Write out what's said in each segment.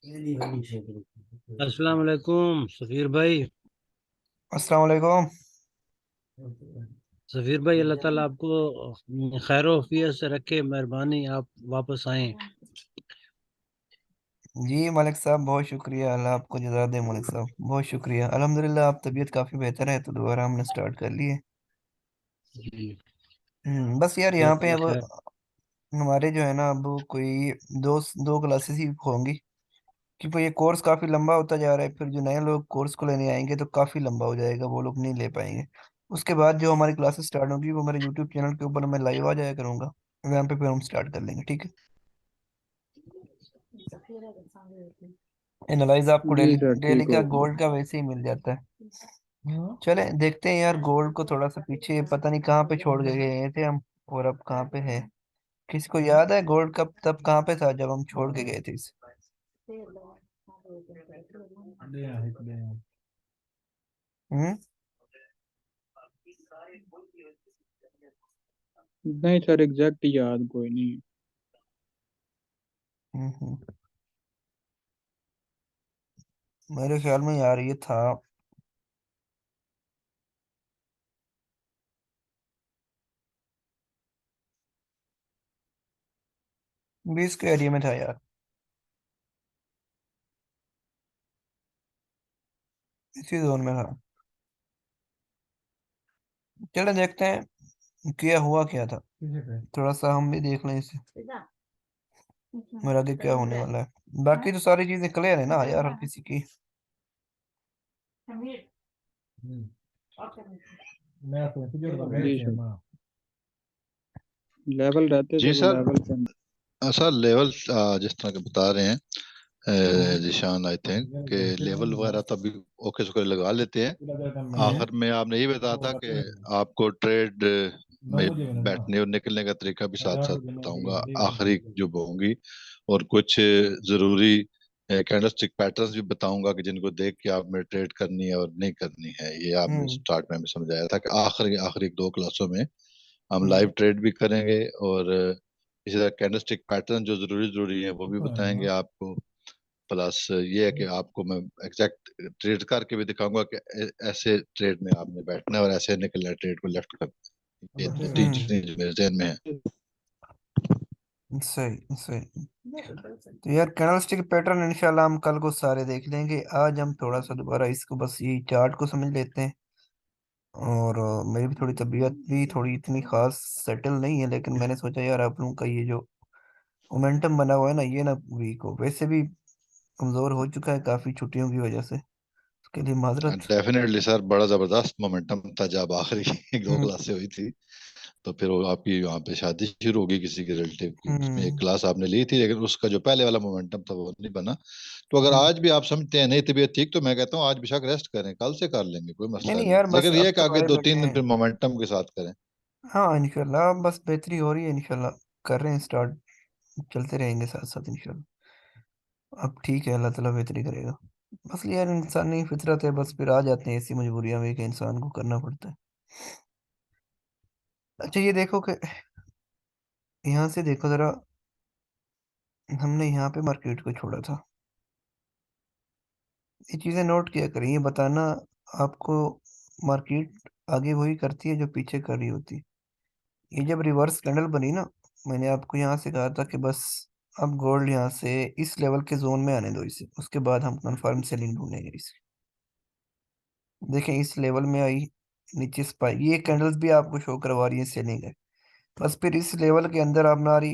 अस्सलाम वालेकुम सफ़ीर भाई। अस्सलाम वालेकुम। सफ़ीर भाई, अल्लाह ताला आपको खैर वफियत से रखे। मेहरबानी आप वापस आए। जी मलिक साहब, बहुत शुक्रिया। अल्लाह आपको जज़ा दे। मलिक साहब बहुत शुक्रिया। अल्हम्दुलिल्लाह, आप तबीयत काफ़ी बेहतर है तो दोबारा हमने स्टार्ट कर लिए। जी। बस यार, अल्लाह यहाँ पे ताला अब खैर। हमारे जो है ना, अब कोई दो दो क्लासेस ही होंगी, क्योंकि ये कोर्स काफ़ी लंबा होता जा रहा है। फिर जो नए लोग कोर्स को लेने आएंगे तो काफ़ी लंबा हो जाएगा, वो लोग नहीं ले पाएंगे। उसके बाद जो हमारी क्लासेस स्टार्ट होगी वो मेरे यूट्यूब चैनल के ऊपर मैं लाइव आ जाया करूँगा। वहाँ पे फिर हम स्टार्ट कर लेंगे, ठीक है। एनालाइज आपको जी डेली सर, डेली ठीक का होगा। गोल्ड का वैसे ही मिल जाता है। चले देखते हैं यार, गोल्ड को थोड़ा सा पीछे पता नहीं कहाँ पे छोड़ के गए थे हम, और अब कहाँ पे है। किसी को याद है गोल्ड कब तब कहाँ पे था जब हम छोड़ के गए थे इसे? हम्म। नहीं सर, एग्जैक्ट याद कोई नहीं है। हम्म। मेरे ख्याल में यार ये था 20 के एरिया में था यार, इसी जोन में था। चले देखते हैं क्या हुआ क्या था, थोड़ा सा हम भी देख लें इसे, मेरा आगे क्या होने वाला है। बाकी तो सारी चीजें क्लियर है ना यार, हर किसी की। जी सर, लेवल रहते जी तो वो सर। लेवल पे। सर लेवल जिस तरह के बता रहे हैं हम्म। जिशान, आई थिंक कि लेवल वगैरह तो अभी ओके सोके लगा लेते हैं। हम्म। आखिर में आपने ये बताया था कि आपको ट्रेड में बैठने और निकलने का तरीका भी साथ साथ बताऊंगा, आखिरी जो होंगी। और कुछ ज़रूरी कैंडलस्टिक पैटर्न्स भी बताऊंगा कि जिनको देख के आप में ट्रेड करनी है और नहीं करनी है। ये आपने हम्म। स्टार्ट में हमें समझाया था कि आखिरी आखिरी दो क्लासों में हम हम्म। लाइव ट्रेड भी करेंगे, और इसी तरह कैंडलस्टिक पैटर्न जो जरूरी जरूरी है वो भी बताएंगे आपको। प्लस ये है कि आपको मैं एग्जैक्ट ट्रेड करके भी दिखाऊंगा कि ऐसे ट्रेड में आपने बैठना है और ऐसे निकलना है ट्रेड को लेफ्ट कर। ये तीन हम्म। चीजें जो मेरे जहन में है। सही सही। तो यार कैंडलस्टिक पैटर्न इंशाल्लाह हम कल को सारे देख लेंगे। आज हम थोड़ा सा दोबारा इसको बस ये चार्ट को समझ लेते हैं। और मेरी भी थोड़ी तबीयत भी थोड़ी इतनी खास सेटल नहीं है, लेकिन मैंने सोचा यार आप लोगों का ये जो मोमेंटम बना हुआ है ना, ये ना वीक हो। वैसे भी कमजोर हो चुका है काफी छुट्टियों की वजह से, उसके लिए माजरत। डेफिनेटली सर, बड़ा जबरदस्त मोमेंटम था जब आखिरी एक दो हम्म। क्लासें हुई थी। तो फिर वो आपकी वहाँ पे शादी शुरू होगी किसी के रिलेटिव की, उसमें एक हम्म। क्लास आपने ली थी, लेकिन उसका जो पहले वाला मोमेंटम था वो नहीं बना। तो अगर हम्म। आज भी आप समझते हैं नहीं तबीयत ठीक, तो मैं कहता हूँ आज बेशक रेस्ट करें, कल से कर लेंगे, कोई नहीं मसला नहीं नहीं। यार, बस लेकिन ये है अब कि तो आगे बड़े दो लगे तीन दिन हैं। फिर मोमेंटम के साथ करें। हाँ इंशाल्लाह, बस बेहतरी हो रही है इंशाल्लाह। कर रहे हैं स्टार्ट, चलते रहेंगे साथ साथ इंशाल्लाह। अब ठीक है, अल्लाह ताला बेहतरी करेगा। बस यार इंसानी फितरत है, बस फिर आ जाते हैं ऐसी मजबूरियां में कि इंसान को करना पड़ता है। अच्छा ये देखो कि यहाँ से देखो जरा, हमने यहाँ पे मार्केट को छोड़ा था। ये चीजें नोट किया करें, ये बताना आपको। मार्केट आगे वही करती है जो पीछे कर रही होती। ये जब रिवर्स कैंडल बनी ना, मैंने आपको यहाँ से कहा था कि बस अब गोल्ड यहाँ से इस लेवल के जोन में आने दो इसे, उसके बाद हम कंफर्म सेलिंग ढूंढेंगे इसे। देखें इस लेवल में आई, नीचे स्पाइक, ये कैंडल्स भी आपको शो करवा रही है सेलिंग है। बस फिर इस लेवल के अंदर हमारी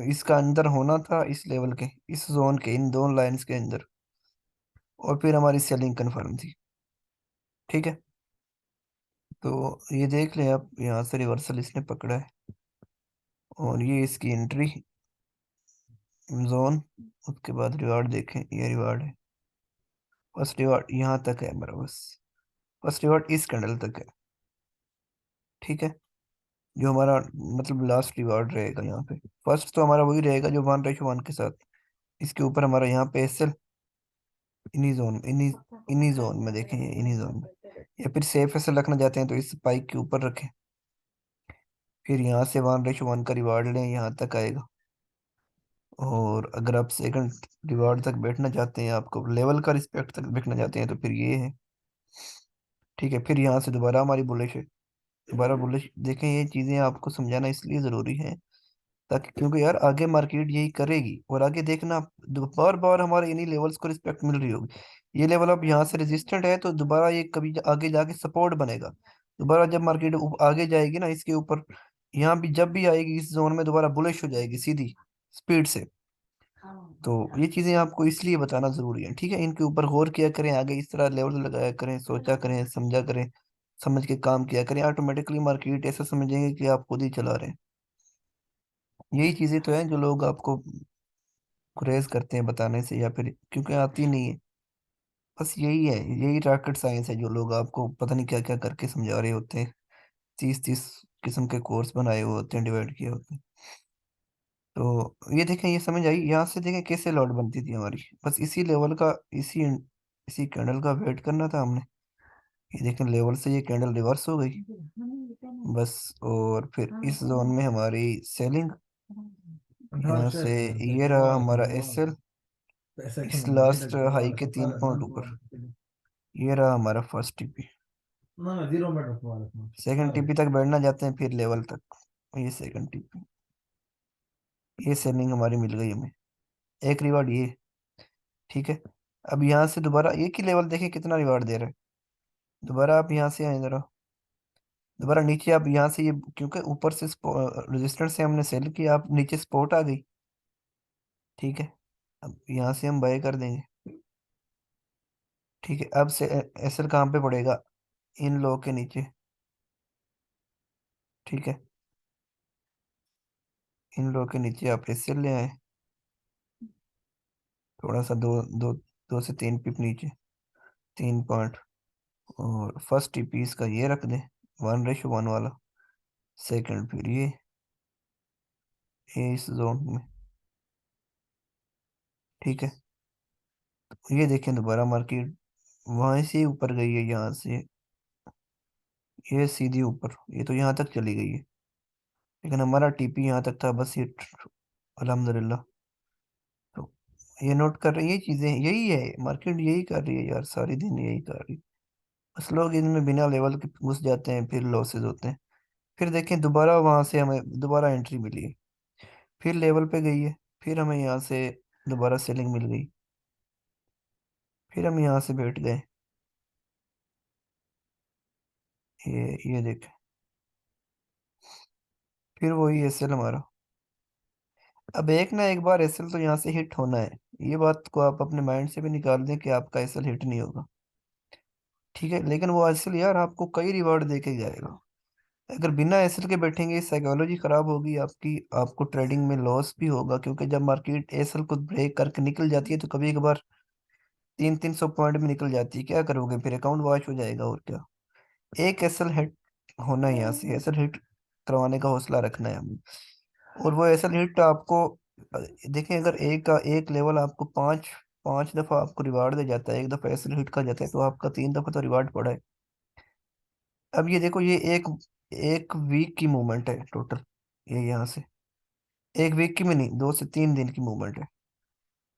इसका अंदर होना था, इस लेवल के इस जोन के इन दोनों लाइंस के अंदर, और फिर हमारी सेलिंग कंफर्म थी। ठीक है, तो ये देख लें आप, यहाँ से रिवर्सल इसने पकड़ा है, और ये इसकी एंट्री जोन। उसके बाद रिवार्ड देखें, ये रिवार्ड है। फर्स्ट रिवार्ड यहाँ तक है हमारा, बस फर्स्ट रिवार्ड इस कैंडल तक है। ठीक है, जो हमारा मतलब लास्ट रिवार्ड रहेगा यहाँ पे। फर्स्ट तो हमारा वही रहेगा जो 1:1 के साथ। इसके ऊपर हमारा यहाँ पे एसएल, इन्हीं जोन में देखें, ये इन्हीं जोन में। या फिर सेफ एसएल रखना चाहते हैं तो इस स्पाइक के ऊपर रखें। फिर यहाँ से 1:1 का रिवार्ड लें, यहाँ तक आएगा। और अगर आप सेकंड रिवार्ड तक बैठना चाहते हैं, आपको लेवल का रिस्पेक्ट तक बैठना चाहते हैं, तो फिर ये है। ठीक है, फिर यहाँ से दोबारा हमारी बुलिश है। दोबारा बुलिश देखें, ये चीज़ें आपको समझाना इसलिए ज़रूरी है ताकि, क्योंकि यार आगे मार्केट यही करेगी और आगे देखना बार बार हमारे इन्हीं लेवल्स को रिस्पेक्ट मिल रही होगी। ये लेवल अब यहाँ से रेजिस्टेंट है, तो दोबारा ये कभी आगे जाके सपोर्ट बनेगा। दोबारा जब मार्केट आगे जाएगी ना इसके ऊपर, यहाँ भी जब भी आएगी इस जोन में, दोबारा बुलिश हो जाएगी सीधी स्पीड से। तो ये चीजें आपको इसलिए बताना जरूरी है। ठीक है, इनके ऊपर गौर किया करें, आगे इस तरह लेवल लगाया करें, सोचा करें, समझा करें, समझ के काम किया करें। ऑटोमेटिकली मार्केट ऐसा समझेंगे कि आप खुद ही चला रहे हैं। यही चीजें तो हैं जो लोग आपको गुरेज करते हैं बताने से, या फिर क्योंकि आती नहीं है। बस यही है, यही रॉकेट साइंस है जो लोग आपको पता नहीं क्या क्या करके समझा रहे होते हैं। 30-30 किस्म के कोर्स बनाए हुए होते हैं, डिवाइड किए होते हैं। तो ये देखें, ये समझ आई, यहाँ से देखें कैसे लॉट बनती थी हमारी। बस इसी लेवल का, इसी इसी कैंडल का वेट करना था हमने। ये देखें, लेवल से ये कैंडल रिवर्स हो गई बस। और फिर इस जोन में हमारी सेलिंग, यहाँ से ये रहा हमारा एसएल इस लास्ट हाई के 3 पॉइंट ऊपर। ये रहा हमारा फर्स्ट टीपी। सेकंड टीपी तक बैठना चाहते हैं, फिर लेवल तक। ये सेकंड टीपी, ये सेलिंग हमारी मिल गई हमें, एक रिवार्ड ये। ठीक है, अब यहाँ से दोबारा एक ही लेवल देखें कितना रिवार्ड दे रहा है। दोबारा आप यहाँ से आए जरा, दोबारा नीचे आप यहाँ से, ये क्योंकि ऊपर से रेजिस्टेंस से हमने सेल किया, आप नीचे सपोर्ट आ गई। ठीक है, अब यहाँ से हम बाय कर देंगे। ठीक है, अब से एसएल कहाँ पे पड़ेगा, इन लो के नीचे। ठीक है, इन लो के नीचे आप एसएल ले आए, थोड़ा सा दो दो 2 से 3 पिप नीचे, 3 पॉइंट। और फर्स्ट टीपी इसका ये रख दें, 1:1 वाला। सेकंड फिर ये इस जोन में। ठीक है, ये देखें दोबारा मार्केट वहां से ऊपर गई है, यहाँ से ये सीधी ऊपर, ये तो यहाँ तक चली गई है, लेकिन हमारा टीपी यहाँ तक था बस। ये अल्हम्दुलिल्लाह। तो ये नोट कर रही है चीजें, यही है मार्केट, यही कर रही है यार, सारी दिन यही कर रही है। बस लोग इनमें बिना लेवल के घुस जाते हैं, फिर लॉसेज होते हैं। फिर देखें दोबारा वहां से हमें दोबारा एंट्री मिली है, फिर लेवल पे गई है, फिर हमें यहाँ से दोबारा सेलिंग मिल गई, फिर हम यहाँ से बैठ गए। ये देखें, फिर वही एसएल हमारा। अब एक ना एक बार एसएल तो यहाँ से हिट होना है। ये बात को आप अपने माइंड से भी निकाल दें कि आपका एसएल हिट नहीं होगा। ठीक है, लेकिन वो एसएल यार आपको कई रिवार्ड दे के जाएगा। अगर बिना एसएल के बैठेंगे, साइकोलॉजी खराब होगी आपकी, आपको ट्रेडिंग में लॉस भी होगा, क्योंकि जब मार्केट एसएल को ब्रेक करके निकल जाती है तो कभी कभार 300-300 पॉइंट में निकल जाती है, क्या करोगे फिर, अकाउंट वॉश हो जाएगा और क्या। एक एसएल हिट होना है, यहाँ से एसएल हिट करवाने का हौसला रखना है हमें। और वो एसएल हिट आपको देखें, अगर एक का एक लेवल आपको पांच पांच दफा आपको रिवार्ड दे जाता है, एक दफा एसएल हिट कर जाता है, तो आपका 3 दफा तो रिवार्ड पड़ा है। अब ये देखो, ये एक एक वीक की मूवमेंट है टोटल, ये यहाँ से एक वीक की में नहीं, 2 से 3 दिन की मूवमेंट है।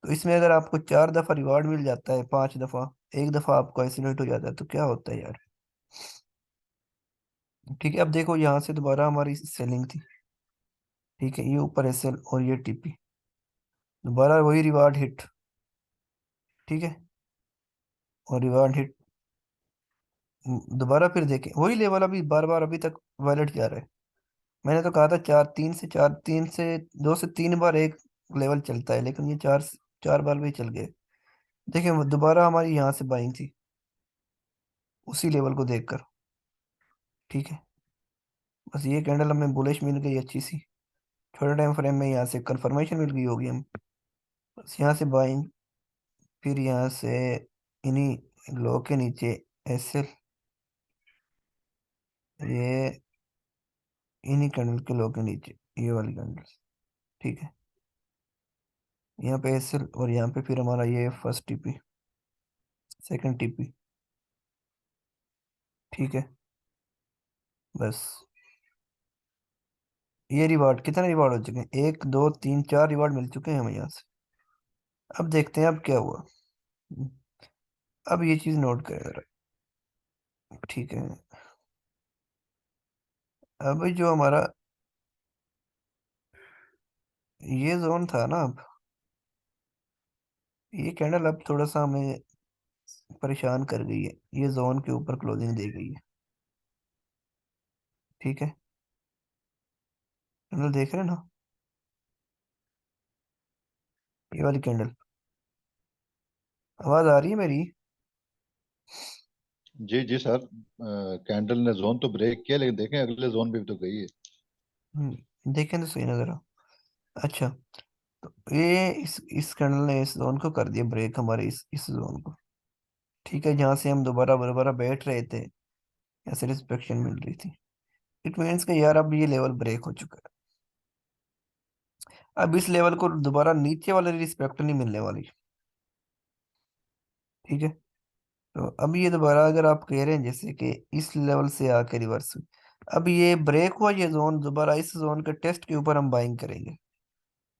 तो इसमें अगर आपको 4 दफा रिवार्ड मिल जाता है, 5 दफा, एक दफा आपको एसएल हिट हो जाता है, तो क्या होता है यार। ठीक है, अब देखो यहाँ से दोबारा हमारी सेलिंग थी। ठीक है, ये ऊपर एसएल और ये टीपी, दोबारा वही रिवार्ड हिट। ठीक है, और रिवार्ड हिट दोबारा, फिर देखें वही लेवल अभी बार बार अभी तक वैलिड जा रहा है। मैंने तो कहा था 2 से 3 बार एक लेवल चलता है, लेकिन ये 4 बार भी चल गए। देखें वो दोबारा हमारी यहाँ से बाइंग थी उसी लेवल को देखकर। ठीक है, बस ये कैंडल हमें बुलिश मिल गई अच्छी सी, छोटे टाइम फ्रेम में यहाँ से कंफर्मेशन मिल गई होगी हम। बस यहाँ से बाइंग, फिर यहाँ से इन्हीं लो के नीचे एसएल, ये इन्हीं कैंडल के लो के नीचे ये वाली कैंडल। ठीक है, यहाँ पे एसएल और यहाँ पे फिर हमारा ये फर्स्ट टीपी, सेकंड टीपी। ठीक है, बस ये रिवार्ड, कितने रिवार्ड हो चुके हैं? 1 2 3 4 रिवार्ड मिल चुके हैं हमें यहाँ से। अब देखते हैं अब क्या हुआ। अब ये चीज नोट करें जरा। ठीक है, अब जो हमारा ये जोन था ना, अब ये कैंडल अब थोड़ा सा हमें परेशान कर गई है। ये जोन के ऊपर क्लोजिंग दे गई है। ठीक है, कैंडल देख रहे हैं ना, ये वाली कैंडल। आवाज आ रही है मेरी? जी जी सर, कैंडल ने जोन तो ब्रेक किया, लेकिन देखें अगले जोन पे भी तो गई है। देखें तो सही नजर आ। अच्छा, तो ये इस कैंडल ने इस जोन को कर दिया ब्रेक, हमारे इस जोन को। ठीक है, जहाँ से हम दोबारा दोबारा बैठ रहे थे, ऐसे रिस्पेक्शन मिल रही थी। इट मीन्स कि यार अब ये लेवल ब्रेक हो चुका है। अब इस लेवल को दोबारा नीचे वाले रिस्पेक्ट नहीं मिलने वाली। ठीक है, तो अब ये दोबारा अगर आप कह रहे हैं जैसे कि इस लेवल से आके रिवर्स, अब ये ब्रेक हुआ ये जोन, दोबारा इस जोन के टेस्ट के ऊपर हम बाइंग करेंगे।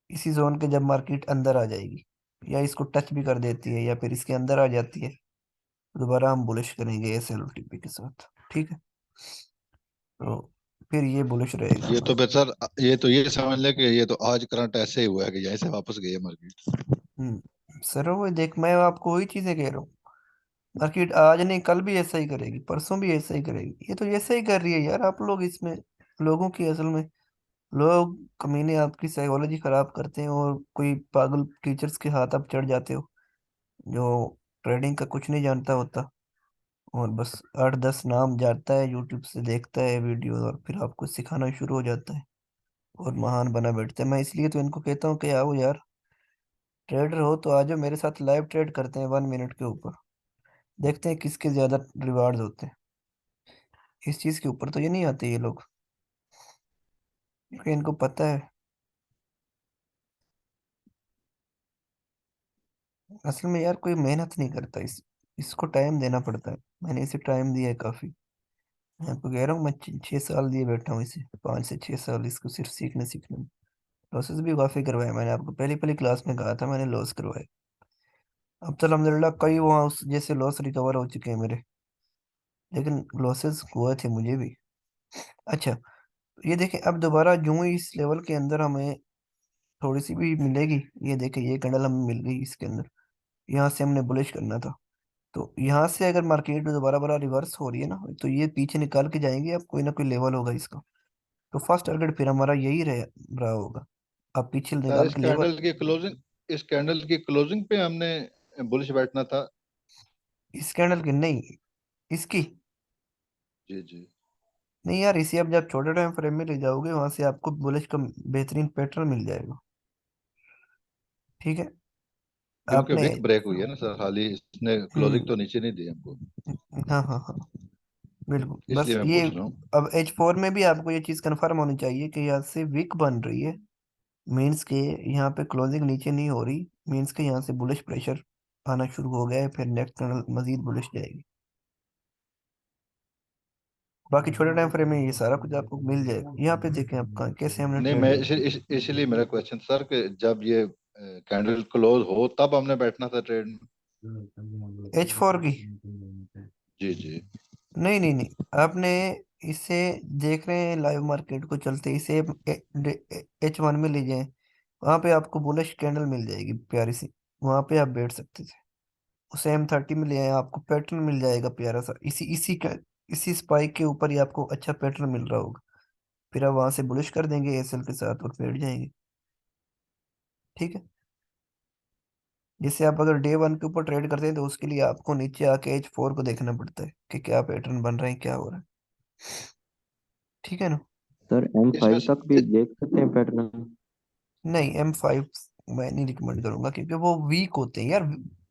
इसी जोन के जब मार्केट अंदर आ जाएगी, या इसको टच भी कर देती है या फिर इसके अंदर आ जाती है, दोबारा हम बुलिश करेंगे एस एल टी पी के साथ। ठीक है, तो फिर ये बुलिश रहेगा ये तो हमारा। फिर सर, ये समझ ले कि ये तो आज करंट ऐसे ही हुआ है कि यहीं से वापस गई है मार्केट। सर वो देख, मैं आपको वही चीजें कह रहा हूँ। मार्केट आज नहीं कल भी ऐसा ही करेगी, परसों भी ऐसा ही करेगी। ये तो ऐसा ही कर रही है यार। आप लोग इसमें, लोगों की असल में, लोग कमीने आपकी साइकोलॉजी खराब करते हैं, और कोई पागल टीचर्स के हाथ आप चढ़ जाते हो जो ट्रेडिंग का कुछ नहीं जानता होता, और बस 8 10 नाम जानता है, यूट्यूब से देखता है वीडियो, और फिर आपको सिखाना शुरू हो जाता है और महान बना बैठते हैं। मैं इसलिए तो इनको कहता हूँ कि आओ यार, ट्रेडर हो तो आ जाओ मेरे साथ, लाइव ट्रेड करते हैं 1 मिनट के ऊपर, देखते हैं किसके ज्यादा रिवार्ड्स होते हैं। इस चीज के ऊपर तो ये नहीं आते ये लोग, क्योंकि इनको पता है। असल में यार कोई मेहनत नहीं करता, इसको टाइम देना पड़ता है। मैंने इसे टाइम दिया है काफी। मैं आपको कह रहा हूँ, मैं 6 साल दिए बैठा हूँ इसे, 5 से 6 साल इसको सिर्फ सीखने सीखने में। लॉसेस भी काफी करवाए मैंने, आपको पहली पहली क्लास में कहा था मैंने लॉस करवाए। अब तो अल्हम्दुलिल्लाह कई वहाँ उस जैसे लॉस रिकवर हो चुके हैं मेरे, लेकिन लॉसेस हुए थे मुझे भी। अच्छा, तो ये देखें, अब दोबारा यूं ही इस लेवल के अंदर हमें थोड़ी सी भी मिलेगी। ये देखें, ये कैंडल हमें मिल गई इसके अंदर, यहाँ से हमने बुलिश करना था। तो यहाँ से अगर मार्केट में दोबारा बड़ा रिवर्स हो रही है ना, तो ये पीछे निकाल के जाएंगे, अब कोई ना कोई लेवल होगा इसका। तो फर्स्ट टारगेट फिर हमारा यही रहा होगा। अब पीछे सर निकाल के लेवल। इस कैंडल की क्लोजिंग पे हमने बुलिश बैठना था। इस कैंडल की नहीं, इसकी जी जी। नहीं यार, इसे अब जब छोटे टाइम फ्रेम में ले जाओगे, वहां से आपको बुलिश का बेहतरीन पैटर्न मिल जाएगा। ठीक है, क्योंकि आपने। विक ब्रेक हुई है ना सर, हाल ही इसने क्लोजिंग हम्म तो नीचे नहीं दी हमको। हाँ हाँ हाँ, बिल्कुल। बस इसलिए मैं ये पूछ रहा हूँ। अब H4 में भी आपको ये चीज कंफर्म होनी चाहिए कि यहाँ से वीक बन रही है, मीन्स के यहाँ पे क्लोजिंग नीचे नहीं हो रही, मीन्स के यहाँ से बुलिश प्रेशर आना शुरू हो गया है, फिर नेक्स्ट कैंडल मजीद बुलिश जाएगी। बाकी छोटे टाइम फ्रेम में ये सारा कुछ आपको मिल जाएगा। यहाँ पे देखें आप कैसे हमने नहीं, मैं ट्रेड इसलिए मेरा क्वेश्चन सर कि जब ये कैंडल क्लोज हो तब हमने बैठना था ट्रेड में। H4 की। जी जी। नहीं नहीं नहीं, आपने इसे देख रहे हैं लाइव मार्केट को चलते, इसे H1 में ले जाएं, वहां पे आपको बुलिश कैंडल मिल जाएगी प्यारी सी, वहां पे आप बैठ सकते थे। उसे M30 में ले आए, आपको पैटर्न मिल जाएगा प्यारा सा, इसी स्पाइक के ऊपर ही आपको अच्छा पैटर्न मिल रहा होगा। फिर आप वहां से बुलिश कर देंगे एसएल के साथ और बैठ जाएंगे। ठीक है, जैसे आप अगर डे 1 के ऊपर ट्रेड करते हैं, तो उसके लिए आपको नीचे आके H4 को देखना पड़ता है कि क्या पैटर्न बन रहे हैं, क्या हो रहा है। ठीक है ना? सर एम इसमें फाइव तक भी देख सकते हैं पैटर्न। नहीं, M5 मैं नहीं रिकमेंड करूंगा, क्योंकि वो वीक होते हैं यार।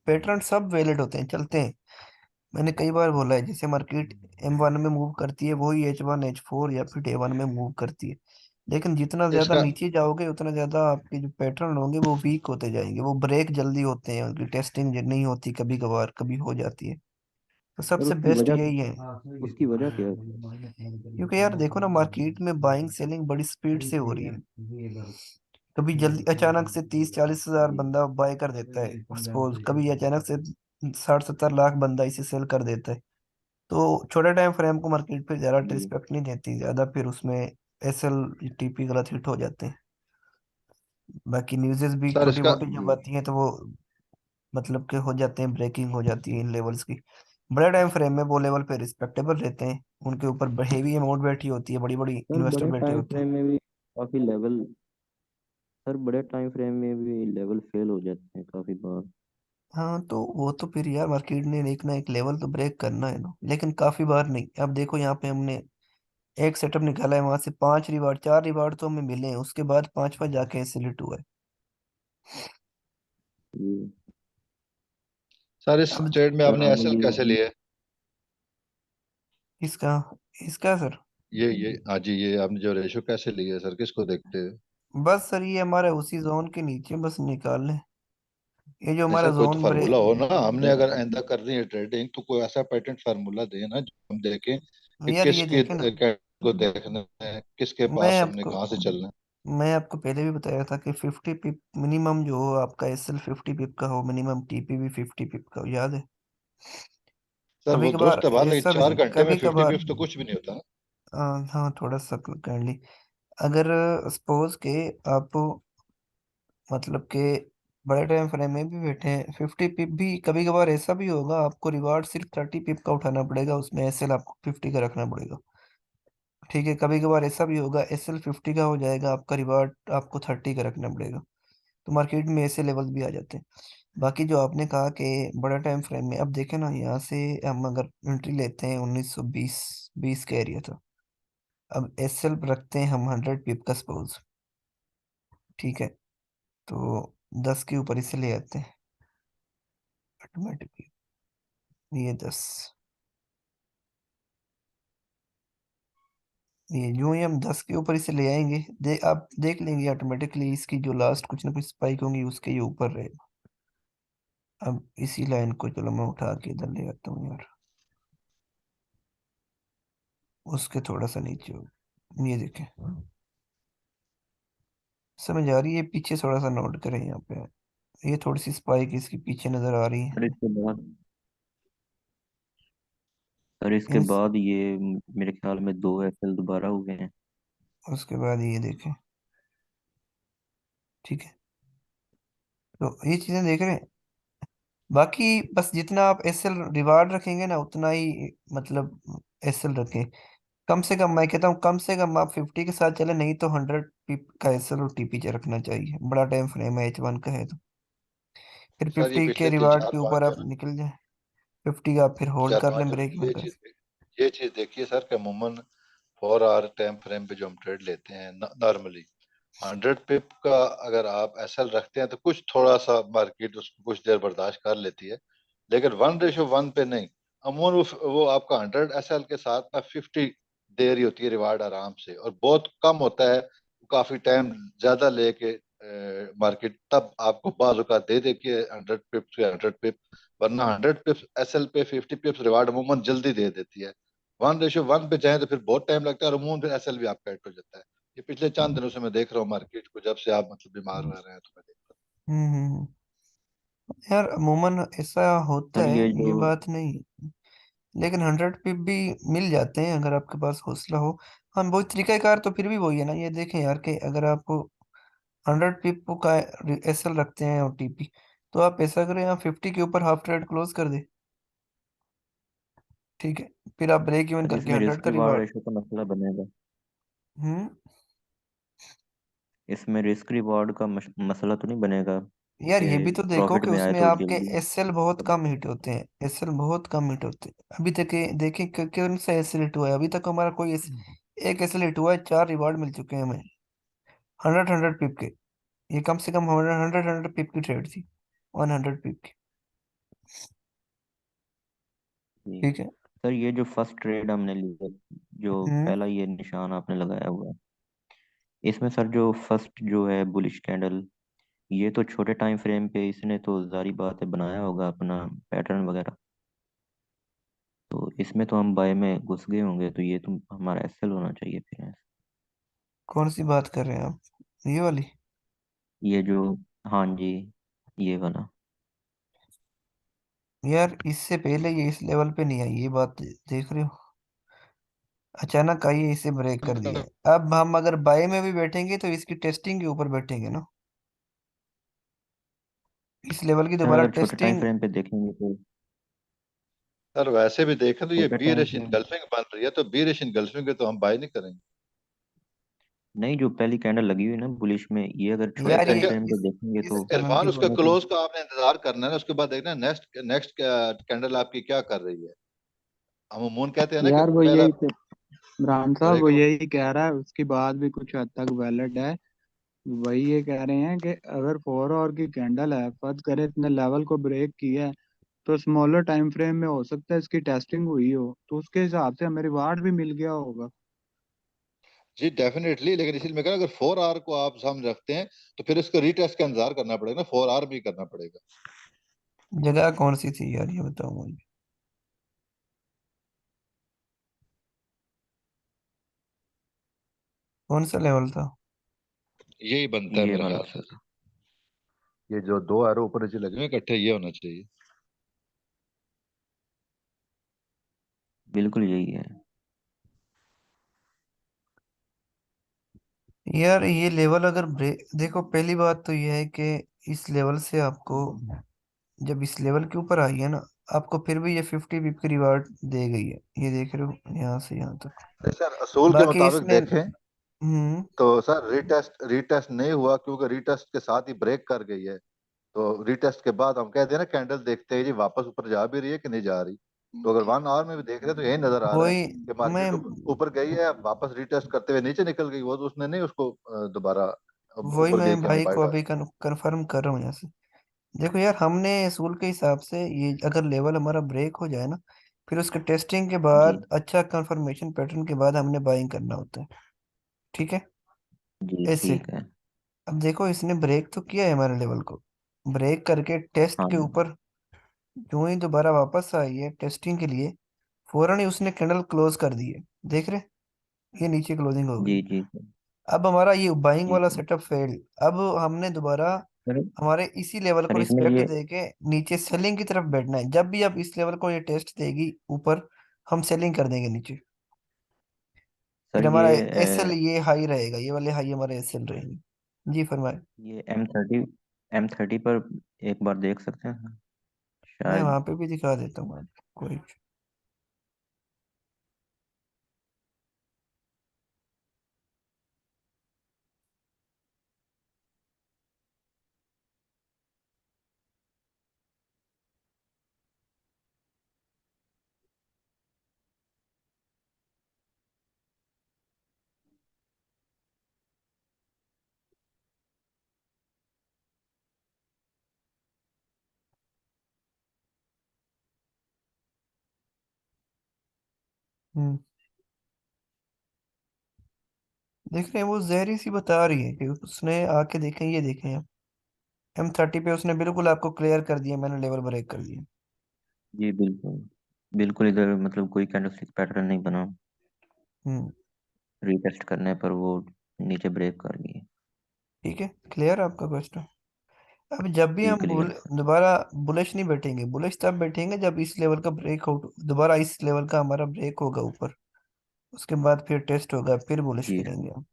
पैटर्न सब वैलिड होते हैं, चलते हैं। मैंने कई बार बोला है, जैसे मार्केट M1 में मूव करती है, वही H1 H4 या फिर डे 1 में मूव करती है। लेकिन जितना ज्यादा इसका नीचे जाओगे, उतना ज्यादा आपके जो पैटर्न होंगे वो वीक होते जाएंगे। वो ब्रेक जल्दी होते हैं, उनकी टेस्टिंग नहीं होती, कभी कभार कभी हो जाती है। तो सर सबसे उसकी बेस्ट वजह यही है। उसकी वजह क्या है? क्योंकि यार देखो ना, मार्केट में बाइंग सेलिंग बड़ी स्पीड से हो रही है। कभी जल्दी अचानक से 30-40 हजार बंदा बाय कर देता है सपोज, कभी अचानक से 60-70 लाख बंदा इसे सेल कर देता है। तो छोटे टाइम फ्रेम को मार्केट पे ज्यादा जी रिस्पेक्ट नहीं देती ज्यादा, फिर उसमें एस एल टीपी गलत हिट हो जाते हैं। बाकी न्यूज़ेस भी सर छोटी इसका मोटी जब आती हैं तो वो मतलब के हो जाते हैं, ब्रेकिंग हो जाती है इन लेवल्स की। बड़े टाइम फ्रेम में वो लेवल पे रिस्पेक्टेबल रहते हैं, उनके ऊपर हेवी अमाउंट बैठी होती है, बड़ी बड़ी सर इन्वेस्टर बड़े बैठे टाइम होते हैं। फ्रेम में भी काफी लेवल सर बड़े टाइम फ्रेम में भी लेवल फेल हो जाते हैं काफी बार। हाँ तो वो तो फिर यार मार्केट ने एक ना एक लेवल तो ब्रेक करना है ना, लेकिन काफी बार नहीं। अब देखो यहाँ पे हमने एक सेटअप निकाला है, वहां से 5 रिवार्ड 4 रिवार्ड तो हमें मिले हैं, उसके बाद पांचवा जाके सिलेक्ट हुआ है। जी सर इस अब ट्रेड में सर आपने एसएल नॉर्मली कैसे लिए? इसका इसका सर, ये हाँ जी, ये आपने जो रेशो कैसे लिए सर, किसको देखते हैं? बस सर ये हमारे उसी जोन के नीचे बस निकाल लें, ये जो नहीं हमारा सर, कोई तो जोन फार्मूला हो ना, हमने सर अगर आइंदा करनी है ट्रेडिंग तो कोई ऐसा पैटर्न फार्मूला दे ना जो हम देखें कि यार ये किसके देखे ना, को देखना है, किसके मैं पास हमने आपको कहाँ से चलना है। मैं आपको पहले भी बताया था कि 50 पिप मिनिमम जो हो आपका, एस एल 50 पिप का हो मिनिमम, टीपी भी 50 पिप का हो, याद है? सर कभी वो कभार दोस्त है बात, लेकिन ऐसा भी, 4 घंटे में कभी 50 कभार पिप्स तो कुछ भी नहीं होता ना। हाँ थोड़ा सा काइंडली, अगर सपोज के आप मतलब के बड़े टाइम फ्रेम में भी बैठे हैं, 50 पिप भी कभी कभार ऐसा भी होगा, आपको रिवार्ड सिर्फ 30 पिप का उठाना पड़ेगा, उसमें एस एल आपको 50 का रखना पड़ेगा। ठीक है, कभी कभार ऐसा भी होगा, एस एल 50 का हो जाएगा, आपका रिवार्ड आपको 30 का रखना पड़ेगा। तो मार्केट में ऐसे लेवल्स भी आ जाते हैं। बाकी जो आपने कहा कि बड़ा टाइम फ्रेम में, अब देखे ना यहाँ से हम अगर एंट्री लेते हैं 1920 20 का एरिया था, अब एस एल रखते हैं हम 100 पिप का सपोज, ठीक है? तो 10 के ऊपर इसे ले आते हैं ऑटोमेटिकली, ये 10, ये यूं ही हम 10 के ऊपर इसे ले आएंगे, आप देख लेंगे ऑटोमेटिकली इसकी जो लास्ट कुछ ना कुछ स्पाइक होंगी उसके ये ऊपर रहेगा। अब इसी लाइन को चलो मैं उठा के इधर ले आता हूँ यार, उसके थोड़ा सा नीचे हो, ये देखें, समझ आ रही है? पीछे थोड़ा सा नोट करें यहाँ पे, ये थोड़ी सी स्पाइक इसकी पीछे नजर आ रही सर है। इसके बाद सर इसके इन बाद ये मेरे ख्याल में 2 FL दोबारा हुए हैं। उसके बाद ये देखें, ठीक है? तो ये चीजें देख रहे हैं। बाकी बस जितना आप एस एल रिवार्ड रखेंगे ना उतना ही मतलब एस एल रखें। कम से कम मैं कहता हूँ कम से कम आप 50 के साथ चले, नहीं तो 100 पिप का एस एल और टीपी रखना चाहिए, बड़ा टाइम फ्रेम है H1 का है तो। फिर सर ये 50 के पिछले तीन रिवार्ड चार के ऊपर पाँच आप निकल जाए, 50 का आप फिर होल्ड चार कर पाँच लें दिन ब्रेक से इवन कर। ये चीज देखिए सर कि अमूमन 4 आवर टाइम फ्रेम पे जो हम ट्रेड लेते हैं नॉर्मली 100 पिप का अगर आप एसएल रखते हैं तो कुछ थोड़ा सा मार्केट उसको कुछ देर बर्दाश्त कर लेती है, लेकिन 1:1 पे नहीं। अमूमन वो आपका 100 एसएल के साथ ना 50 दे रही होती है रिवार्ड आराम से, और बहुत कम होता है काफी टाइम ज्यादा लेके मार्केट तब आपको बाज औकात दे दे के 100 पिप्स या 100 पिप, वरना 100 पिप्स एसएल पे 50 पिप्स रिवार्ड अमूमन जल्दी दे देती है। 1:1 पे जाए तो फिर बहुत टाइम लगता है और अमूमन फिर एसएल भी आपका हिट हो जाता है। ये पिछले चंद दिनों से मैं देख रहा हूँ मार्केट को, जब से आप मतलब बीमार रह रहे हैं तो मैं देख रहा हम्म। यार अमूमन ऐसा होता सर है, ये ये जो बात नहीं, लेकिन 100 पिप भी मिल जाते हैं अगर आपके पास हौसला हो। हाँ वही तरीकाकार तो फिर भी वही है ना, ये देखें यार कि अगर आप 100 पिप का एस एल रखते हैं और टीपी, तो आप ऐसा करें यहाँ 50 के ऊपर हाफ ट्रेड क्लोज कर दे, ठीक है? फिर आप ब्रेक इवन सर करके इसमें 100 रिस्क का रिवार्ड रिवार्ड। रेशो का मसला बनेगा। हम्म। इसमें रिस्क रिवार्ड का मसला तो नहीं बनेगा यार ये कि भी तो देखो प्रॉफिट कि में आए उसमें तो आपके जल्दी। एस एल बहुत कम हिट होते हैं, एस एल बहुत कम हिट होते हैं। अभी तक देखें कौन सा एस एल हिट हुआ है, अभी तक हमारा कोई एक एस एल हिट हुआ है, 4 रिवार्ड मिल चुके हैं हमें 100 पिप के। ये कम से कम 100 पिप की ट्रेड थी, 100 पिप की, जी ठीक है? सर ये जो फर्स्ट ट्रेड हमने लिया, जो हम्म। पहला ये निशान आपने लगाया हुआ है, इसमें सर जो फर्स्ट जो है बुलिश कैंडल, ये तो छोटे टाइम फ्रेम पे इसने तो जारी बात है बनाया होगा अपना पैटर्न वगैरह। तो इसमें तो हम बाय में घुस गए होंगे, तो ये तो हमारा एसएल होना चाहिए फिर। कौन सी बात कर रहे हैं आप, ये वाली? ये जो, हाँ जी, ये वाला। यार इससे पहले ये इस लेवल पे नहीं आई, ये बात देख रहे हो? अचानक आई है, इसे ब्रेक कर दिया है। अब हम अगर बाय में भी बैठेंगे तो इसकी टेस्टिंग के ऊपर बैठेंगे ना, इस लेवल की सर दोबारा अगर छोटे टाइम टेस्टिंग। फ्रेम पे देखेंगे तो, सर वैसे भी देखें तो ये छोटे बी टाइम रेश फ्रेम, इनगल्फिंग बन रही है, तो बी रेश इनगल्फिंग है तो हम बाय नहीं करेंगे। नहीं जो पहली कैंडल लगी हुई है ना बुलिश में, ये अगर छोटे यार टाइम ये देखिए फ्रेम पे देखेंगे इस तो चैनल की इरफान, उसका दोनों की। क्लोज का आपने इंतजार करना है ना, उसके बाद देखना नेक्स्ट नेक्स्ट कैंडल आपकी क्या कर रही है। हम अमूमन कहते हैं ना कि यार वो पहला यही तो, इमरान साहब ब्रेक। वो यही कह रहा है, उसकी बात भी कुछ हद तक वैलिड है। वही ये कह रहे हैं कि अगर 4 आवर की कैंडल है, फर्ज करे इतने लेवल को ब्रेक किया है, तो स्मॉलर टाइम फ्रेम में हो सकता है इसकी टेस्टिंग हुई हो, तो उसके हिसाब से हमें रिवार्ड भी मिल गया होगा। जी डेफिनेटली, लेकिन इसलिए मैं कह रहा हूं, अगर 4 आवर को आप सामने रखते हैं तो फिर इसका रीटेस्ट का इंतजार करना पड़ेगा ना, 4 आवर भी करना पड़ेगा। जगह कौन सी थी यार, ये बताओ मुझे। कौन सा लेवल था? यही बनता है ये मेरे वाला ख्याल से। सर। ये जो दो एरो ऊपर नीचे लगे हुए हैं, इकट्ठे ये होना चाहिए। बिल्कुल यही है। यार ये लेवल अगर ब्रेक, देखो पहली बात तो ये है कि इस लेवल से आपको, जब इस लेवल के ऊपर आई है ना, आपको फिर भी ये 50 पिप की रिवार्ड दे गई है, ये देख रहे हो यहाँ से यहाँ तक। नहीं सर, असूल के बाकी मुताबिक इसने देखें तो सर रीटेस्ट रीटेस्ट नहीं हुआ, क्योंकि रीटेस्ट के साथ ही ब्रेक कर गई है। तो रीटेस्ट के बाद हम कहते हैं ना, कैंडल देखते हैं जी वापस ऊपर जा भी रही है कि नहीं जा रही। तो अगर 1 आवर में भी देख रहे हैं तो यही नजर आ रहा है वही कि मैं मार्केट ऊपर गई है, वापस रीटेस्ट करते हुए नीचे निकल गई। वो तो उसने नहीं उसको दोबारा वही ऊपर गई मैं कि हमें भाई को बाइट आ अभी कंफर्म कर रहा हूँ यहाँ से। देखो यार, हमने असूल के हिसाब से ये अगर लेवल हमारा ब्रेक हो जाए ना, फिर उसके टेस्टिंग के जी बाद अच्छा कंफर्मेशन पैटर्न के बाद हमने बाइंग करना होता है। ठीक है, जी ऐसे। ठीक है। अब देखो इसने ब्रेक तो किया है हमारे लेवल को, ब्रेक करके टेस्ट हाँ के ऊपर जो ही दोबारा वापस आई है टेस्टिंग के लिए, फौरन ही उसने कैंडल क्लोज कर दी है। देख रहे, ये नीचे क्लोजिंग हो गई। जी जी सर। अब हमारा ये बाइंग जी वाला सर। Setup fail. अब हमने दोबारा सर हमारे इसी लेवल को सर इसमें रिस्पेक्ट ये, दे के नीचे सेलिंग की तरफ बैठना है। जब भी अब इस लेवल को ये टेस्ट देगी ऊपर, हम सेलिंग कर देंगे नीचे। सर फिर हमारा एस ये एल ये हाई रहेगा, ये वाले हाई हमारे एस एल रहेंगे। जी फरमाए। ये M30 पर एक बार देख सकते हैं मैं शायद। वहां पे भी दिखा देता हूँ आपको, कोई। हम्म, देख रहे हैं वो जहरी सी बता रही है कि उसने आके देखें, ये देखें M30 पे उसने बिल्कुल आपको क्लियर कर दिया, मैंने लेवल ब्रेक कर दिया। जी बिल्कुल। बिल्कुल इधर मतलब कोई कैंडलस्टिक पैटर्न नहीं बना, हम्म। रीटेस्ट करने पर वो नीचे ब्रेक कर गई। ठीक है, क्लियर आपका क्वेश्चन। अब जब भी जी हम क्लियर है। दोबारा बुलिश नहीं बैठेंगे, बुलिश तब बैठेंगे जब इस लेवल का ब्रेक हो, दोबारा इस लेवल का हमारा ब्रेक होगा ऊपर, उसके बाद फिर टेस्ट होगा, फिर बुलिश जी करेंगे हम।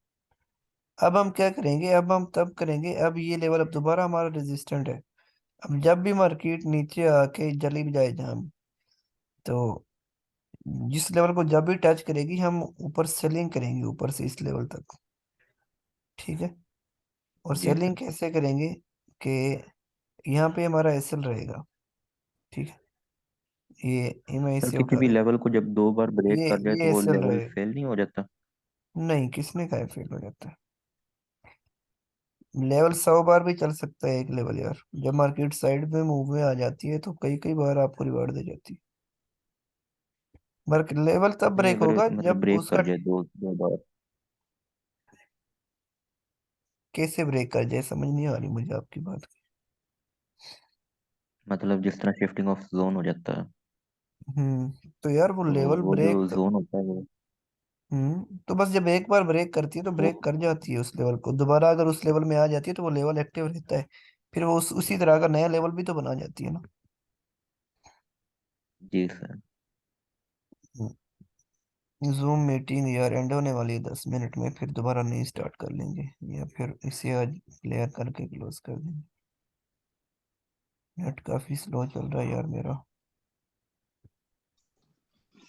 अब हम क्या करेंगे, अब हम तब करेंगे, अब ये लेवल अब दोबारा हमारा रेजिस्टेंट है। अब जब भी मार्केट नीचे आके जली भी जाए जहाँ भी, तो जिस लेवल को जब भी टच करेगी हम ऊपर सेलिंग करेंगे ऊपर से इस लेवल तक। ठीक है, और जी सेलिंग सर। कैसे करेंगे कि यहाँ पे हमारा एसएल रहेगा। ठीक है, ये मैं सर इसे किसी उठा भी देता लेवल को जब 2 बार हूँ। ब्रेक कर जाए तो ये वो एसएल लेवल रहे। फेल नहीं हो जाता? नहीं, किसने कहा फेल हो जाता है? लेवल 100 बार भी चल सकता है एक लेवल यार। जब मार्केट साइड में मूव में आ जाती है तो कई कई बार आपको रिवार्ड दे जाती है। पर लेवल तब नहीं ब्रेक अगर होगा मतलब जब ब्रेक उसका, कर जाए दो दो बार, कैसे ब्रेक कर जाए, समझ नहीं आ रही मुझे आपकी बात। मतलब जिस तरह शिफ्टिंग ऑफ जोन हो जाता है। तो यार वो तो लेवल वो जो ब्रेक। जोन होता है वो। तो बस जब एक बार ब्रेक करती है तो वो ब्रेक कर जाती है उस लेवल को, दोबारा अगर उस लेवल में आ जाती है तो वो लेवल एक्टिव रहता है। फिर वो उसी तरह का नया लेवल भी तो बना जाती है ना। जी सर। जूम मीटिंग यार एंड होने वाली है 10 मिनट में, फिर दोबारा नहीं स्टार्ट कर लेंगे, या फिर इसे आज क्लियर करके क्लोज कर देंगे। नेट काफी स्लो चल रहा है यार मेरा।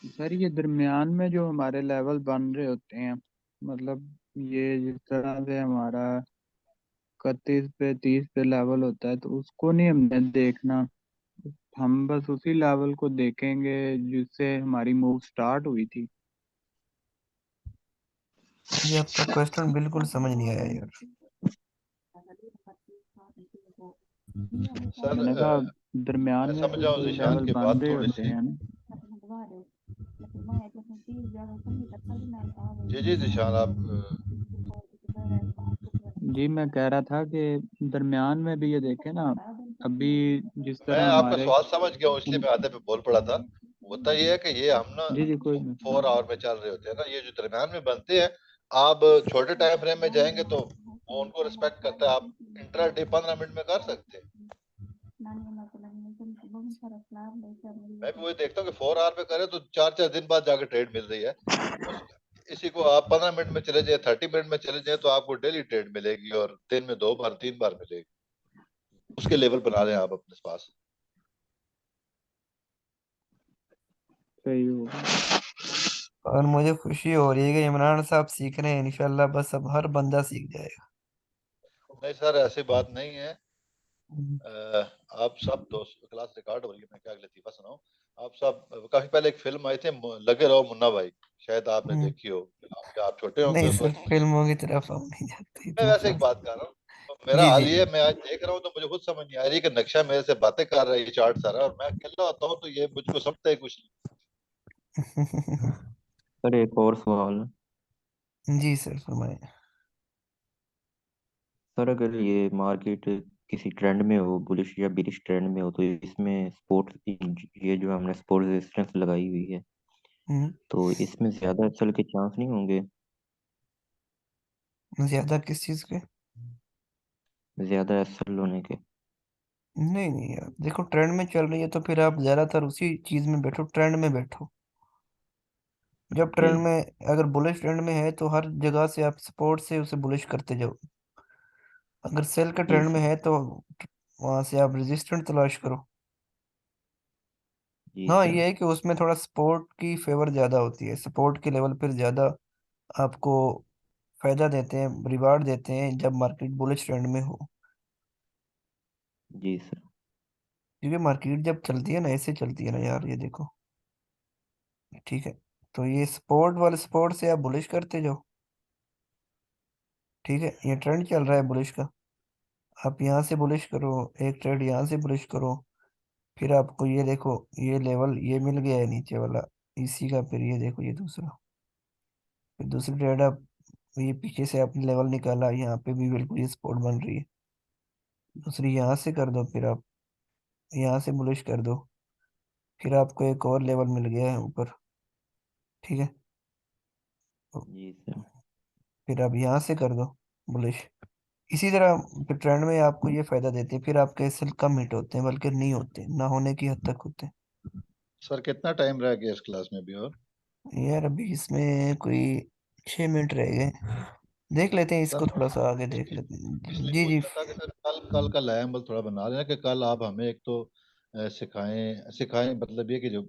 सर ये दरमियान में जो हमारे लेवल बन रहे होते हैं, मतलब ये जिस तरह से हमारा 31 पे 30 पे लेवल होता है, तो उसको नहीं हमने देखना। हम बस उसी लेवल को देखेंगे जिससे हमारी मूव स्टार्ट हुई थी। मुझे आपका क्वेश्चन बिल्कुल समझ नहीं आया यार। सर मैंने कहा दरमियान मैं में समझ जो रहा हूँ जो जिशान लेवल की बन बात रहे थोड़ी होते सी। हैं ना। जी जी जिशान आप जी मैं कह रहा था कि दरमियान में भी ये देखें ना, अभी जिस मैं तरह आपका हमारे सवाल समझ गया हूँ, इसलिए उम, मैं आधे पे बोल पड़ा था। होता ये है कि ये हम ना जी जी कोई नहीं। 4 आवर में चल रहे होते हैं ना, ये जो दरम्यान में बनते हैं, आप छोटे टाइम फ्रेम में जाएंगे तो वो उनको रिस्पेक्ट करता है, आप इंट्रा डे 15 मिनट में कर सकते हैं। मैं भी वही देखता हूँ कि 4 आवर पे करें तो 4 4 दिन बाद जाके ट्रेड मिल रही है। उस इसी को आप 15 मिनट में चले जाए, 30 मिनट में चले जाए, तो आपको डेली ट्रेड मिलेगी और दिन में 2 बार 3 बार मिलेगी। उसके लेवल बना रहे हैं आप अपने पास। सही होगा। और मुझे खुशी हो रही है कि इमरान साहब सीख रहे हैं, इंशाल्लाह बस अब हर बंदा सीख जाएगा। नहीं सर, ऐसी बात नहीं है। हम्म, आप सब दोस्त, क्लास रिकॉर्ड हो रही है, मैं क्या लतीफा सुनाऊं। आप सब काफी पहले एक फिल्म आई थी, लगे रहो मुन्ना भाई, शायद आपने हम्म। देखी हो, आप छोटे होंगे नहीं उस सर, वक्त। फिल्मों की तरफ हम नहीं जाते मैं इतना वैसे एक खास। बात कर रहा हूँ, तो मेरा जी हाल जी ये जी। है, मैं आज देख रहा हूँ तो मुझे खुद समझ नहीं आ रही कि नक्शा मेरे से बातें कर रहा है, ये चार्ट सारा, और मैं अकेला होता हूँ तो ये मुझको समझता है कुछ नहीं। सर एक और सवाल। जी सर फरमाए। सर अगर ये मार्केट किसी ट्रेंड में हो, बुलिश या बिरिश ट्रेंड में हो, तो इसमें स्पोर्ट, ये जो हमने स्पोर्ट रेजिस्टेंस लगाई हुई है, हम्म। तो इसमें ज्यादा चल के चांस नहीं होंगे? ज्यादा किस चीज के? ज्यादा एसएल होने के? नहीं नहीं यार, देखो ट्रेंड में चल रही है तो फिर आप ज्यादातर उसी चीज में बैठो, ट्रेंड में बैठो। जब जी। ट्रेंड में, अगर बुलिश ट्रेंड में है तो हर जगह से आप सपोर्ट से उसे बुलिश करते जाओ। अगर सेल का जी ट्रेंड में सर। है तो वहां से आप रेजिस्टेंट तलाश करो। जी हाँ सर। ये है कि उसमें थोड़ा सपोर्ट की फेवर ज्यादा होती है, सपोर्ट के लेवल पर ज्यादा आपको फायदा देते हैं, रिवार्ड देते हैं जब मार्केट बुलिश ट्रेंड में हो। जी सर। क्योंकि मार्केट जब चलती है ना, ऐसे चलती है ना यार, ये देखो। ठीक है, तो ये सपोर्ट वाले सपोर्ट से आप बुलिश करते जाओ। ठीक है, ये ट्रेंड चल रहा है बुलिश का, आप यहाँ से बुलिश करो, एक ट्रेड यहाँ से बुलिश करो। फिर आपको ये देखो, ये लेवल ये मिल गया है नीचे वाला, इसी का, फिर ये देखो ये दूसरा, फिर दूसरी ट्रेड आप, ये पीछे से आपने लेवल निकाला, यहाँ पे भी बिल्कुल ये सपोर्ट बन रही है, दूसरी यहाँ से कर दो, फिर आप यहाँ से बुलिश कर दो, फिर आपको एक और लेवल मिल गया है ऊपर। ठीक है, तो जी सर। फिर आप यहाँ से कर दो बुलिश। इसी तरह फिर ट्रेंड में आपको ये फायदा देते हैं, फिर आपके सेल कम हिट होते हैं, बल्कि नहीं होते, ना होने की हद तक होते हैं। सर कितना टाइम रह गया इस क्लास में भी? और यार अभी इसमें कोई 6 मिनट रह गए, देख लेते हैं सर इसको, थोड़ा सा आगे देख इस- लेते हैं। इसलिए जी जी। पूछ रहा था कि सर कल कल का लाया अमल थोड़ा बना लेना, कि कल आप हमें एक तो सिखाएं सिखाएं, मतलब ये कि जो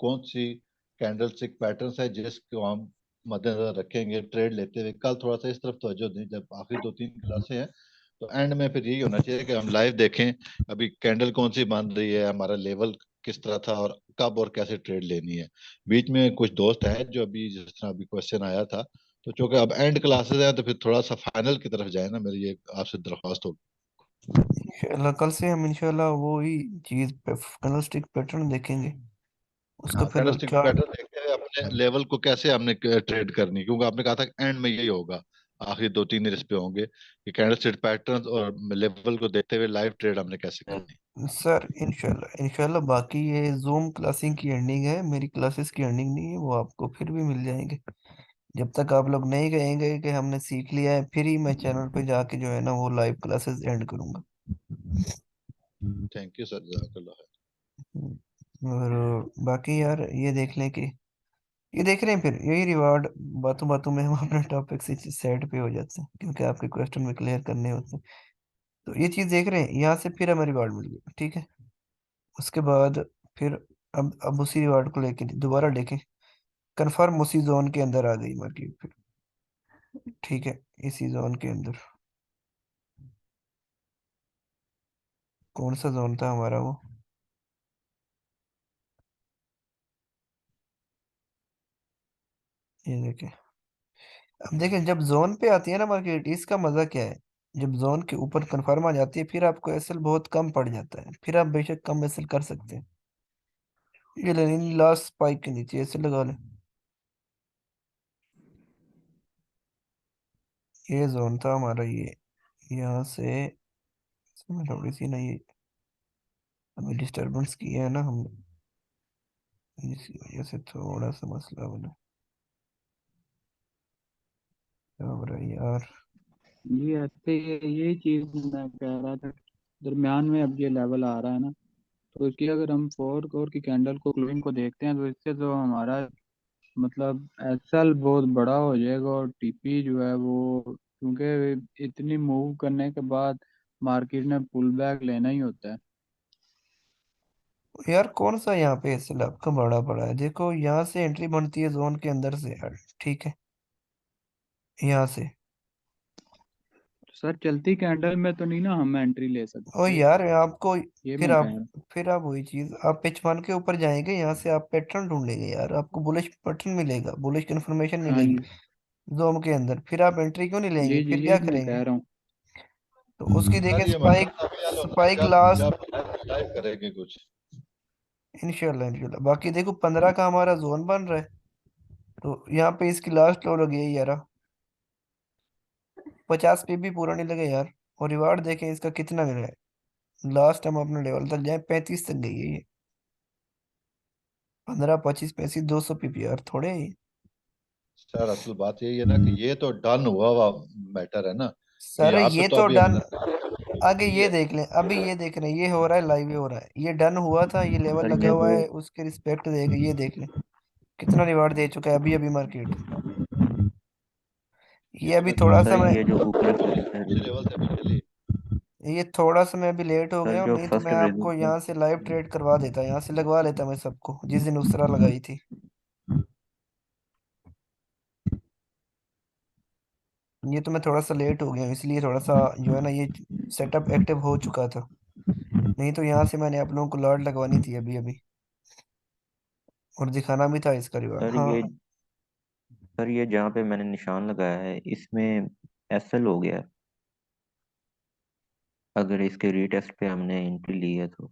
कौन सी कैंडल स्टिक पैटर्न्स है जिसको हम मद्देनजर रखेंगे ट्रेड लेते हुए। कल थोड़ा सा इस तरफ तवज्जो दें, जब आखिरी 2 3 क्लासें हैं तो एंड में फिर यही होना चाहिए कि हम लाइव देखें अभी कैंडल कौन सी बन रही है, हमारा लेवल किस तरह था, और कब और कैसे ट्रेड लेनी है। बीच में कुछ दोस्त हैं जो अभी, जिस तरह अभी क्वेश्चन आया था, तो चूंकि अब एंड क्लासेस हैं तो फिर थोड़ा सा फाइनल की तरफ जाए ना, मेरी ये आपसे दरख्वास्त होगी। इंशाल्लाह कल से हम इंशाल्लाह वो ही चीज पे कैंडलस्टिक पैटर्न देखेंगे, उसका हाँ, फिर कैंडलस्टिक चार्ट। पैटर्न देखते हुए अपने लेवल को कैसे हमने ट्रेड करनी, क्योंकि आपने कहा था एंड में यही होगा, आखिरी 2 3 दिन इस पे होंगे कि कैंडलस्टिक पैटर्न और लेवल को देखते हुए लाइव ट्रेड हमने कैसे करनी। सर इंशाल्लाह इंशाल्लाह। बाकी ये जूम क्लासिंग की अर्निंग है, मेरी क्लासेस की अर्निंग नहीं है, वो आपको फिर भी मिल जाएंगे। जब तक आप लोग नहीं कहेंगे कि हमने सीख लिया है, फिर ही मैं चैनल पे जाके जो है ना वो लाइव क्लासेस एंड करूंगा। थैंक यू सर, जज़ाकल्लाह खैर। और बाकी यार ये देख लें कि ये देख रहे हैं, फिर यही रिवार्ड, बातों बातों में हम अपने टॉपिक से साइड पे हो जाते हैं क्योंकि आपके क्वेश्चन में क्लियर करने होते हैं। तो ये चीज देख रहे हैं, यहाँ से फिर हमें रिवार्ड मिल गया, ठीक है। उसके बाद फिर अब उसी रिवार्ड को लेके दोबारा देखें, कंफर्म उसी जोन के अंदर आ गई मार्केट फिर, ठीक है। इसी जोन के अंदर कौन सा जोन था हमारा वो, ये देखें। अब देखें, जब जोन पे आती है ना मार्केट, इसका मजा क्या है, जब जोन के ऊपर कंफर्म आ जाती है फिर आपको एसएल बहुत कम पड़ जाता है, फिर आप बेशक कम एसएल कर सकते हैं। ये ले लास्ट स्पाइक के नीचे एसएल लगा लें। ये जोन था हमारा, ये यहाँ से इसमें थोड़ी सी ना ये हमें डिस्टरबेंस की है ना हमने, इसी वजह से थोड़ा सा मसला बना। क्या हो रहा है यार। ये ऐसे यही चीज मैं कह रहा था, दरमियान में अब ये लेवल आ रहा है ना, तो इसकी अगर हम 4 कोर की कैंडल को क्लोजिंग को देखते हैं तो इससे तो हमारा मतलब एसएल बहुत बड़ा हो जाएगा, और टीपी जो है वो, क्योंकि इतनी मूव करने के बाद मार्केट ने पुल बैक लेना ही होता है। यार कौन सा यहाँ पे एसएल आपका बड़ा पड़ा है, देखो यहाँ से एंट्री बनती है जोन के अंदर से यार, ठीक है। यहाँ से सर चलती कैंडल में तो नहीं ना हम एंट्री ले ओ सकते, यार आपको, ये फिर मैं कह आप रहा हूँ। फिर आप वही चीज, आप H1 के ऊपर जाएंगे, यहाँ से आप पैटर्न ढूंढेंगे यार, आपको बुलिश पैटर्न मिलेगा, बुलिश कंफर्मेशन हाँ मिलेगी जी, जोन के अंदर, फिर आप एंट्री क्यों नहीं लेंगे, जी जी, फिर क्या यही मैं करेंगे। कह रहा हूँ। तो उसकी देखें सर ये स्पाइक, मसला तभी हल होता है स्पाइक जब लास्ट। जब लाइव करेंगे कुछ। इंशाल्लाह इंशाल्लाह। बाकी देखो 15 का हमारा जोन बन रहा है, तो यहाँ पे इसकी लास्ट लो लगी है यार, 50 पे भी पूरा नहीं लगे यार। और रिवार्ड देखें इसका कितना मिल रहा है, लास्ट हम अपने लेवल तक जाए 35 तक गई है ये, 15 25 35 200 पीपीआर थोड़े हैं ये। सर असल बात यही है ना कि ये तो डन हुआ हुआ मैटर है ना, कि सर यहाँ पे ये तो तो अभी डन, हमने आगे की ये है। देख लें, अभी ये देख रहे हैं, ये हो रहा है लाइव, ये हो रहा है, ये डन हुआ था, ये लेवल सर लगा ये हुआ वो है, उसके रिस्पेक्ट देख, ये देख लें कितना रिवार्ड दे चुका है अभी अभी मार्केट। ये अभी कितना थोड़ा सर सा मैं, ये जो ऊपर कितने सर लेवल से अभी चली? ये थोड़ा सा मैं अभी लेट हो सर गया हूँ, जो नहीं तो फर्स्ट मैं आपको रेजल्ट, यहाँ से लाइव ट्रेड करवा देता, यहाँ से लगवा लेता मैं सबको जिस दिन उसरा लगाई थी। ये तो मैं थोड़ा सा लेट हो गया हूँ, इसलिए थोड़ा सा जो है ना ये सेटअप एक्टिव हो चुका था, नहीं तो यहाँ से मैंने आप लोगों को लॉट लगवानी थी अभी अभी, और दिखाना भी था इसका रिवार्ड। सर हाँ ये जहाँ पे मैंने निशान लगाया है इसमें एसएल हो गया है। अगर इसके रीटेस्ट पे हमने एंट्री ली है तो,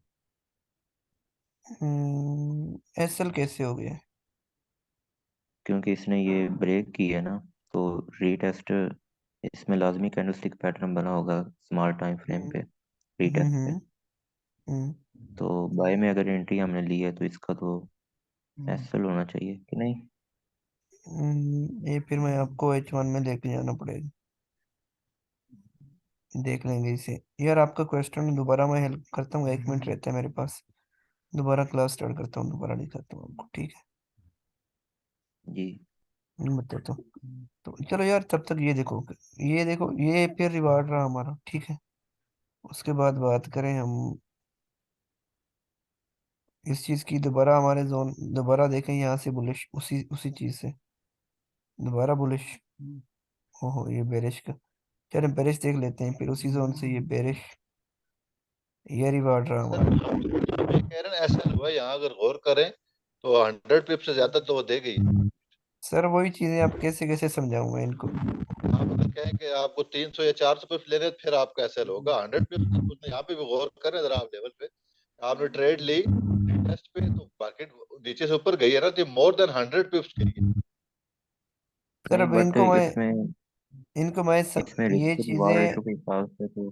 एसएल कैसे हो गया। क्योंकि इसने ये ब्रेक की है ना, तो रीटेस्ट इसमें लाजमी कैंडलस्टिक पैटर्न बना होगा स्मॉल टाइम फ्रेम हम्म पे, हम्म रीटेस्ट पे। हम्म हम्म, तो बाय में अगर एंट्री हमने ली है तो इसका तो एसएल होना चाहिए कि नहीं। ये फिर मैं आपको H1 में लेके जाना पड़ेगा, देख लेंगे इसे। यार आपका क्वेश्चन दोबारा मैं हेल्प करता हूँ, 1 मिनट रहता है मेरे पास, दोबारा क्लास स्टार्ट करता हूँ, दोबारा दिखाता हूँ आपको, ठीक है। जी बताता हूँ। तो चलो यार तब तक ये देखो, ये देखो, ये फिर रिवार्ड रहा हमारा, ठीक है। उसके बाद बात करें हम इस चीज की, दोबारा हमारे जोन, दोबारा देखें यहाँ से बुलिश, उसी उसी चीज से दोबारा बुलिश। ओहो ये बेरिश का, चलो बेरिश देख लेते हैं, फिर उसी जोन से ये बेरिश, ये रिवार्ड रहा सर हमारा। ये कह रहे हैं ऐसा हुआ, यहाँ अगर गौर करें तो 100 पिप से ज्यादा तो वो दे गई। सर वही चीजें आप कैसे कैसे समझाऊं मैं इनको। आप अगर कहें कि आपको 300 या 400 पिप लेने हैं, फिर आपका ऐसा होगा 100 पिप तक उसने, यहाँ पे भी गौर करें जरा आप लेवल पे। आपने ट्रेड ली टेस्ट पे तो मार्केट नीचे से ऊपर गई है ना, तो मोर देन 100 पिप्स की है। सर नहीं, अब बट इनको मैं इसमें ये रिस्क रिवार्ड चीजें, रेशो के हिसाब से तो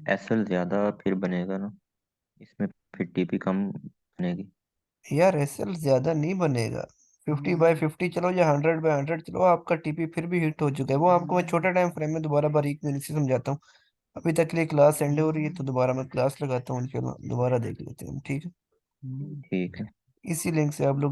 एसएल ज्यादा फिर बनेगा ना। इसमें फिर टीपी कम बनेगी। यार एसएल ज्यादा नहीं बनेगा। 50/50 चलो या 100/100 चलो, आपका टीपी फिर भी हिट हो चुका है। वो आपको मैं छोटा टाइम फ्रेम में दोबारा बारीक में से समझाता हूँ। अभी तक के लिए क्लास एंड हो रही है, तो दोबारा मैं क्लास लगाता हूँ, चलो दोबारा देख लेते हैं, ठीक है। ठीक है। इसी लिंक से आप लोग